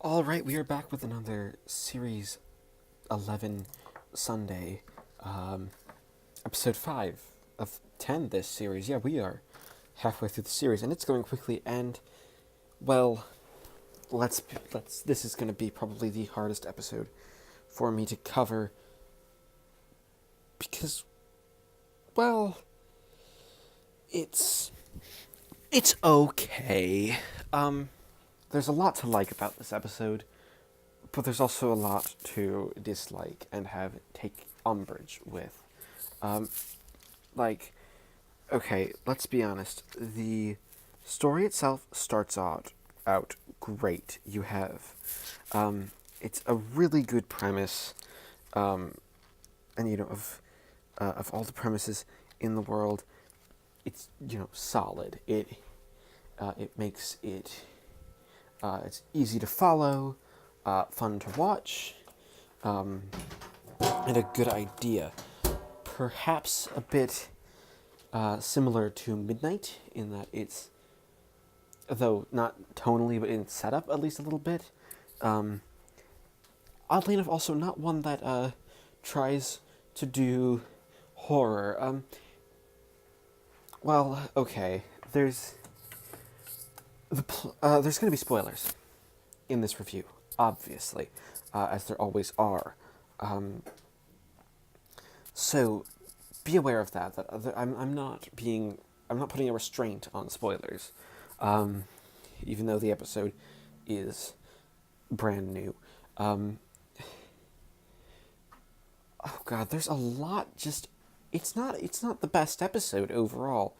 All right, we are back with another Series 11 Sunday, episode 5 of 10 this series. Yeah, we are halfway through the series, and it's going quickly, and, well, this is going to be probably the hardest episode for me to cover, because, well, it's okay. There's a lot to like about this episode, but there's also a lot to dislike and take umbrage with. Um, okay, let's be honest. The story itself starts out great. You have, it's a really good premise, and of all the premises in the world, it's solid. It makes it. It's easy to follow, fun to watch, and a good idea. Perhaps a bit similar to Midnight in that it's, though not tonally, but in setup at least a little bit. Oddly enough, also not one that tries to do horror. Well, okay, there's going to be spoilers in this review, obviously, as there always are. So be aware of that. I'm not putting a restraint on spoilers, even though the episode is brand new. Oh God, there's a lot. It's not the best episode overall.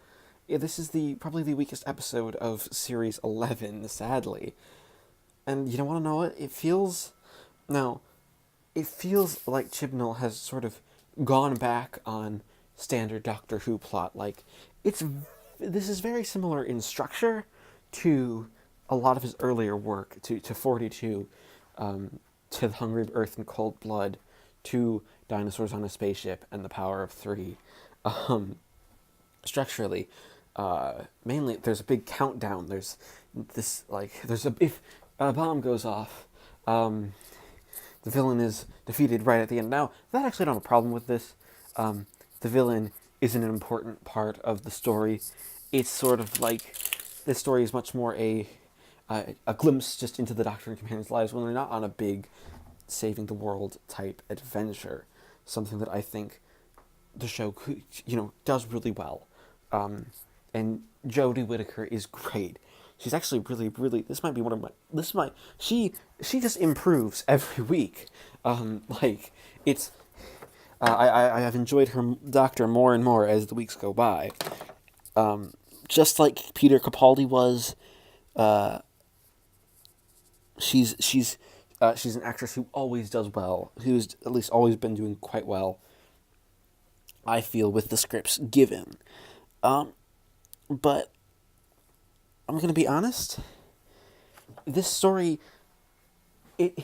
Yeah, this is probably the weakest episode of Series 11, sadly. And you don't want to know what? It feels like Chibnall has sort of gone back on standard Doctor Who plot. Like, this is very similar in structure to a lot of his earlier work, to 42, to The Hungry Earth and Cold Blood, to Dinosaurs on a Spaceship, and The Power of Three. Structurally, mainly there's a big countdown. There's this, if a bomb goes off, the villain is defeated right at the end. Now, that actually I don't have a problem with this. The villain isn't an important part of the story. It's sort of like this story is much more a glimpse just into the Doctor and companions' lives when they're not on a big saving the world type adventure. Something that I think the show does really well. And Jodie Whittaker is great. She's actually really, really. This might be one of my. She just improves every week. It's. I have enjoyed her Doctor more and more as the weeks go by. Just like Peter Capaldi was. She's an actress who always does well. Who's at least always been doing quite well, I feel, with the scripts given. But I'm going to be honest. This story, it's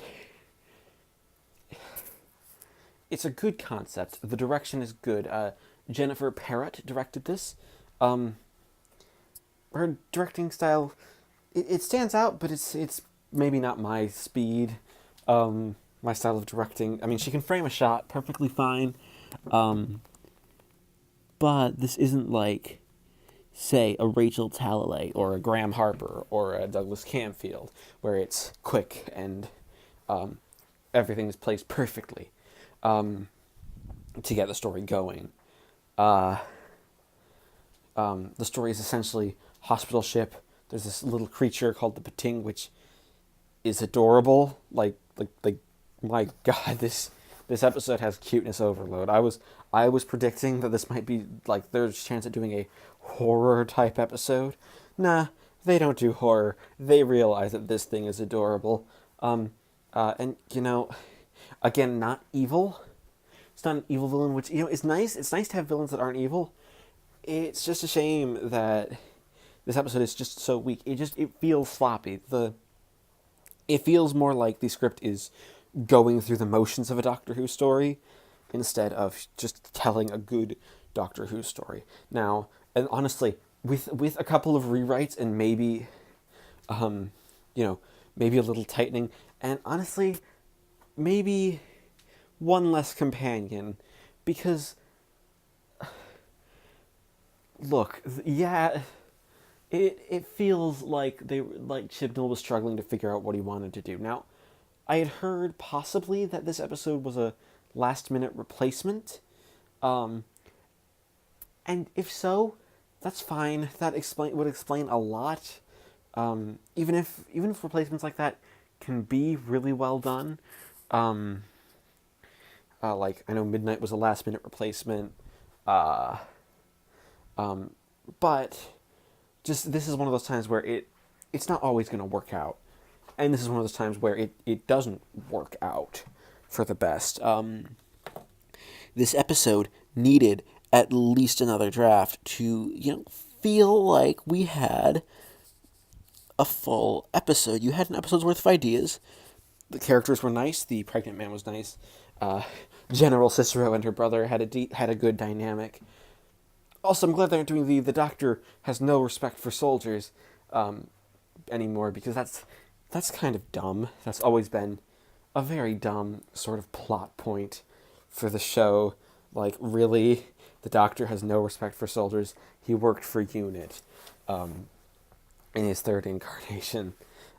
a good concept. The direction is good. Jennifer Parrott directed this. Her directing style, it stands out, but it's maybe not my speed. My style of directing. I mean, she can frame a shot perfectly fine. But this isn't like, say, a Rachel Talalay or a Graham Harper or a Douglas Camfield, where it's quick and everything is placed perfectly to get the story going. The story is essentially hospital ship. There's this little creature called the Pating, which is adorable. Like my God, this episode has cuteness overload. I was predicting that this might be, there's a chance of doing a horror type episode. Nah, they don't do horror. They realize that this thing is adorable. And again, not evil. It's not an evil villain, which, is nice. It's nice to have villains that aren't evil. It's just a shame that this episode is just so weak. It feels sloppy. It feels more like the script is going through the motions of a Doctor Who story instead of just telling a good Doctor Who story. Now, and honestly, with a couple of rewrites and maybe maybe a little tightening, and honestly, maybe one less companion, because look, yeah, it feels like Chibnall was struggling to figure out what he wanted to do. Now, I had heard possibly that this episode was a last minute replacement, and if so, that's fine. That would explain a lot. Even if replacements like that can be really well done. Like, I know Midnight was a last minute replacement. But just this is one of those times where it's not always going to work out. And this is one of those times where it doesn't work out for the best. This episode needed at least another draft to, feel like we had a full episode. You had an episode's worth of ideas. The characters were nice. The pregnant man was nice. General Cicero and her brother had a good dynamic. Also, I'm glad they're doing the doctor has no respect for soldiers anymore, because that's kind of dumb. That's always been a very dumb sort of plot point for the show. Like, really, the doctor has no respect for soldiers. He worked for UNIT in his third incarnation,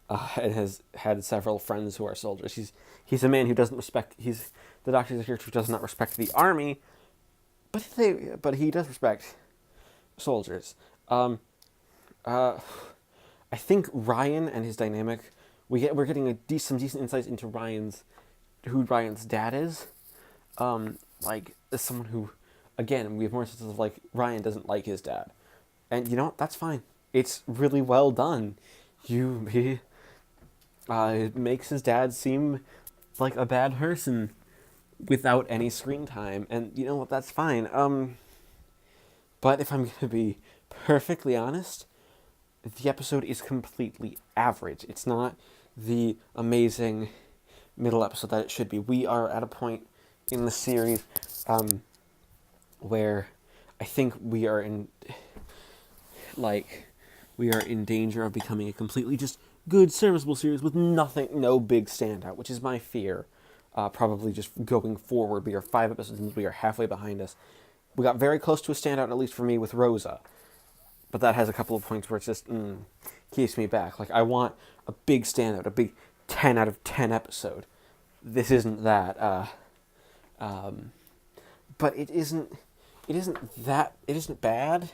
and has had several friends who are soldiers. He's a man who doesn't respect. The doctor's a character who does not respect the army, but he does respect soldiers. I think Ryan and his dynamic, we're getting some decent insights into who Ryan's dad is. Like, as someone who, again, we have more senses of, like, Ryan doesn't like his dad, and you know what? That's fine. It's really well done. It makes his dad seem like a bad person without any screen time, and you know what? That's fine. But if I'm gonna be perfectly honest, the episode is completely average. It's not the amazing middle episode that it should be. We are at a point in the series where I think we are in danger of becoming a completely just good, serviceable series with no big standout, which is my fear. Probably just going forward. We are 5 episodes and we are halfway behind us. We got very close to a standout, at least for me, with Rosa. But that has a couple of points where it's just, keeps me back. Like, I want a big standout, a big 10 out of 10 episode. This isn't that. But it isn't bad.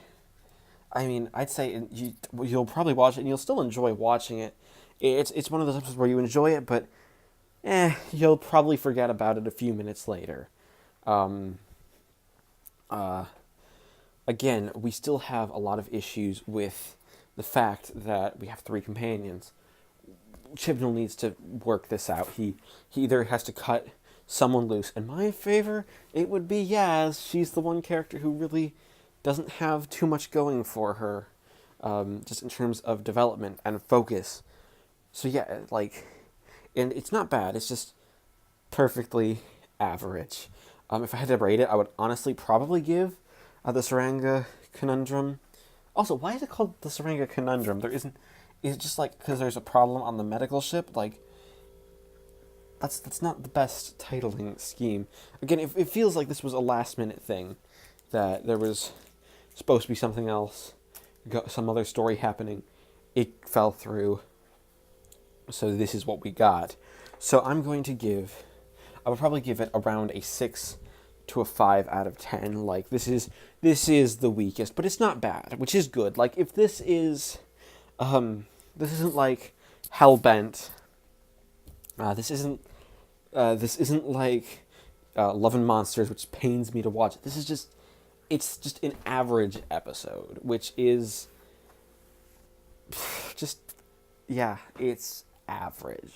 I mean, I'd say you'll probably watch it and you'll still enjoy watching it. It's one of those episodes where you enjoy it, but you'll probably forget about it a few minutes later. Again, we still have a lot of issues with the fact that we have 3 companions. Chibnall needs to work this out. He either has to cut someone loose. In my favor, it would be Yaz. She's the one character who really doesn't have too much going for her, just in terms of development and focus. So yeah, and it's not bad. It's just perfectly average. If I had to rate it, I would honestly probably give the Tsuranga Conundrum. Also, why is it called the Tsuranga Conundrum? Is it just because there's a problem on the medical ship? That's not the best titling scheme. Again, it feels like this was a last minute thing, that there was supposed to be something else, some other story happening. It fell through. So this is what we got. So I would probably give it around a 6 to a 5 out of 10. This is the weakest, but it's not bad, which is good. If this isn't like Hellbent. This isn't like Love and Monsters, which pains me to watch. It's just an average episode, which is just, it's average.